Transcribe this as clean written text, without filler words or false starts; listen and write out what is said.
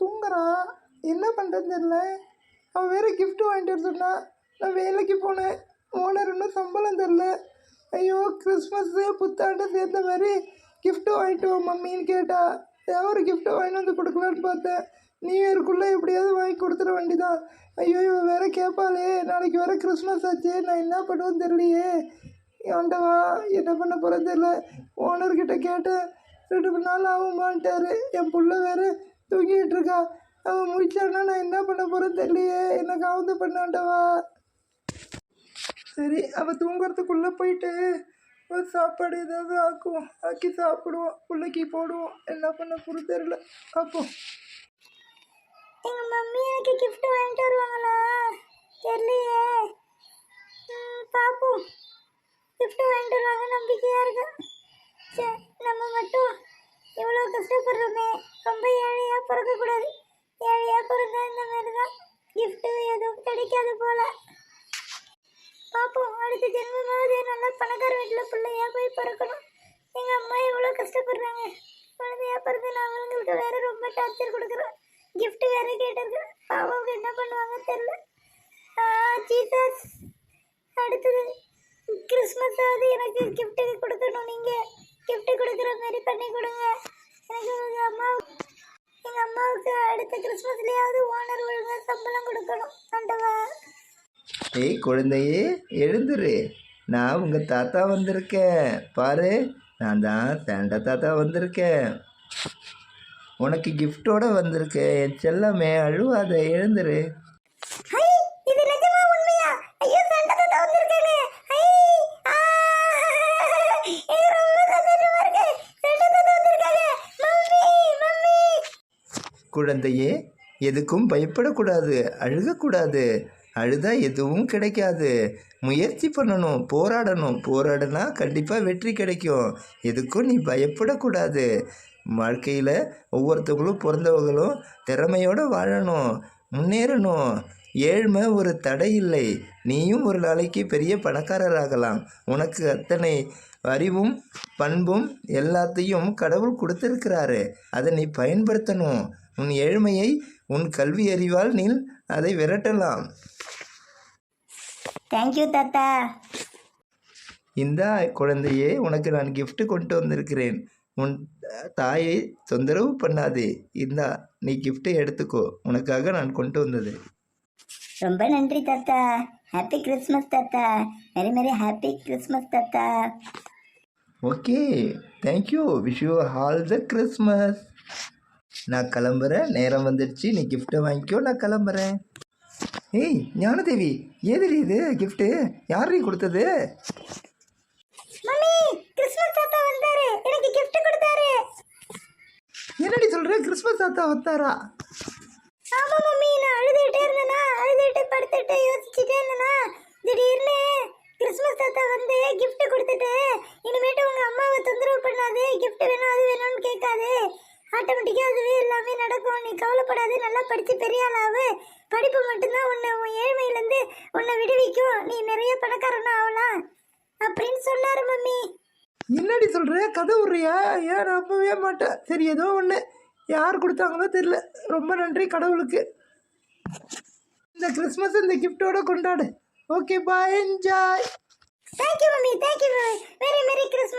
தூங்குறான். என்ன பண்ணுறதுன்னு தெரியல. அவள் வேறு gift வாங்கிட்டு வர சொன்னா. நான் வேலைக்கு போனேன். ஓனர் இன்னும் சம்பளம் தரல. ஐயோ, கிறிஸ்மஸ்ஸு புத்தாண்டு சேர்ந்த மாதிரி gift வாங்கிட்டு வா மம்மின்னு கேட்டா. ஏதாவது ஒரு gift வாங்கிட்டு வந்து கொடுக்கலான்னு பார்த்தேன். நியூ இயருக்குள்ளே எப்படியாவது வாங்கி கொடுத்துட வேண்டிதான். ஐயோ, இவன் வேற கேட்பாளே, நாளைக்கு வேற கிறிஸ்மஸ் ஆச்சு, நான் என்ன பண்ணுவேன்னு தெரியலையே. ஆண்டவா, என்ன பண்ண போகிறேன்னு தெரியல. ஓனர்கிட்ட கேட்டேன், 2 நாள் ஆகுமான்ட்டாரு. என் புள்ள வேற தூங்கிட்டு இருக்கா. அவன் முடிச்சான்னா நான் என்ன பண்ண போகிறேன்னு தெரியலையே. என்ன காவந்து பண்ணாண்டவா. சரி, அவள் தூங்குறதுக்குள்ளே போயிட்டு ஒரு சாப்பாடு ஏதாவது ஆக்கி சாப்பிடுவோம். பிள்ளைக்கு போடுவோம். என்ன பண்ண போகிறது தெரியல. பார்ப்போம். எங்கள் மம்மி எனக்கு gift வாங்கிட்டு வருவாங்களா தெரியலையே. பார்ப்போம். gift வாங்கிட்டு வருவாங்க நம்பிக்கையாக இருக்கு. சரி, நம்ம மட்டும் இவ்வளோ கஷ்டப்படுறோமே, ரொம்ப ஏழையாக பிறக்கக்கூடாது. ஏழையாக பிறந்தா இந்த மாதிரி தான் கிஃப்ட்டு எதுவும் கிடைக்காது போல. பார்ப்போம், அடுத்த ஜென்மமாவது நல்லா பணக்கார வீட்டில் பிள்ளையாக போய் பிறக்கணும். எங்கள் அம்மா எவ்வளோ கஷ்டப்படுறாங்க. குழந்தையாக பிறந்து நான் அவங்களுக்கு வேற ரொம்ப டார்ச்சர் கொடுக்குறேன். gift வேற கேட்டிருக்கேன். அவங்க என்ன பண்ணுவாங்க தெரியல. ஜீசஸ், அடுத்தது கிறிஸ்மஸ் ஆகுது, எனக்கு gift கொடுக்கணும். நீங்கள் gift கொடுக்குற மாதிரி பண்ணி கொடுங்க. எனக்கு எங்கள் அம்மாவுக்கு அடுத்த கிறிஸ்மஸ்லேயாவது ஓனர் ஒழுங்காக சம்பளம் கொடுக்கணும். ஆண்டவா. ஏய் குழந்தையே, எழுந்துரு. நான் உங்கள் தாத்தா வந்திருக்கேன். பாரு, நான் தான் சாண்டா தாத்தா வந்திருக்கேன். உனக்கு கிஃப்டோட வந்திருக்கேன். என் செல்லமே, அழுவாத, எழுந்துரு. இது நிஜமா உண்மையா? ஐயோ, சாண்டா தாத்தா வந்திருக்காங்க. குழந்தையே, எதுக்கும் பயப்படக்கூடாது, அழுகக்கூடாது. அழுதா எதுவும் கிடைக்காது. முயற்சி பண்ணணும், போராடணும். போராடினா கண்டிப்பாக வெற்றி கிடைக்கும். எதுக்கும் நீ பயப்படக்கூடாது. வாழ்க்கையில் ஒவ்வொருத்தவங்களும் பிறந்தவங்களும் திறமையோடு வாழணும், முன்னேறணும். ஏழ்மை ஒரு தடை இல்லை. நீயும் ஒரு நாளைக்கு பெரிய பணக்காரராகலாம். உனக்கு அத்தனை அறிவும் பண்பும் எல்லாத்தையும் கடவுள் கொடுத்துருக்கிறாரு. அதை நீ பயன்படுத்தணும். உன் ஏழ்மையை உன் கல்வி அறிவால் நீ அதை விரட்டலாம். தேங்க்யூ தாத்தா. இந்த குழந்தையே, உனக்கு நான் gift கொண்டு வந்திருக்கிறேன். உன் தாயை தொந்தரவு பண்ணாதே. இந்தா, நீ gift எடுத்துக்கோ. உனக்காக நான் கொண்டு வந்தது. ரொம்ப நன்றி தாத்தா. ஹாப்பி கிறிஸ்மஸ் தாத்தா. வெரி வெரி ஹாப்பி கிறிஸ்மஸ் தாத்தா. Okay, thank you. Wish you all the Christmas. நான் கிளம்புறேன், நேரம் வந்துடுச்சு. நீ கிஃப்ட்டை வாங்கிக்கோ, நான் கிளம்புறேன். ஏய் ஞானதேவி, ஏதுடி இது கிஃப்ட்டு? யாரு கொடுத்தது? மம்மி, கிறிஸ்மஸ் தாத்தா வந்தாரு, எனக்கு gift கொடுத்தாரு. என்னடி சொல்ற? கிறிஸ்மஸ் தாத்தா வந்தாரா? ஆமா மம்மி, நான் அழுதுகிட்டே இருந்தேனா, அழுதுகிட்டு படுத்துட்டு யோசிச்சுட்டே இருந்தேனா, திடீர்னு கிறிஸ்மஸ் தாத்தா வந்து gift கொடுத்துட்டு, இனிமேட்டு உங்க அம்மாவை தொந்தரவு பண்ணாது, gift வேணும் அது வேணும்னு கேட்காது, ஆட்டோமேட்டிக்காக அதுவே எல்லாமே நடக்கும், நீ கவலைப்படாது, நல்லா படித்து பெரிய ஆளாவு, படிப்பு மட்டும்தான் உன்னை உன் ஏழ்மையிலேருந்து உன்னை விடுவிக்கும், நீ நிறைய பணக்காரனா ஆகலாம் அப்படின்னு சொன்னார் மம்மி. என்னடி சொல்கிற? கதை விட்றியா? ஏன் நம்பவே மாட்டேன். சரி, ஏதோ ஒன்று. யார் கொடுத்தாங்களோ தெரியல. ரொம்ப நன்றி கடவுளுக்கு. இந்த கிறிஸ்மஸ் இந்த கிஃப்டோட கொண்டாடு. Okay, bye, enjoy. Thank you mummy, thank you. Very very Christmas.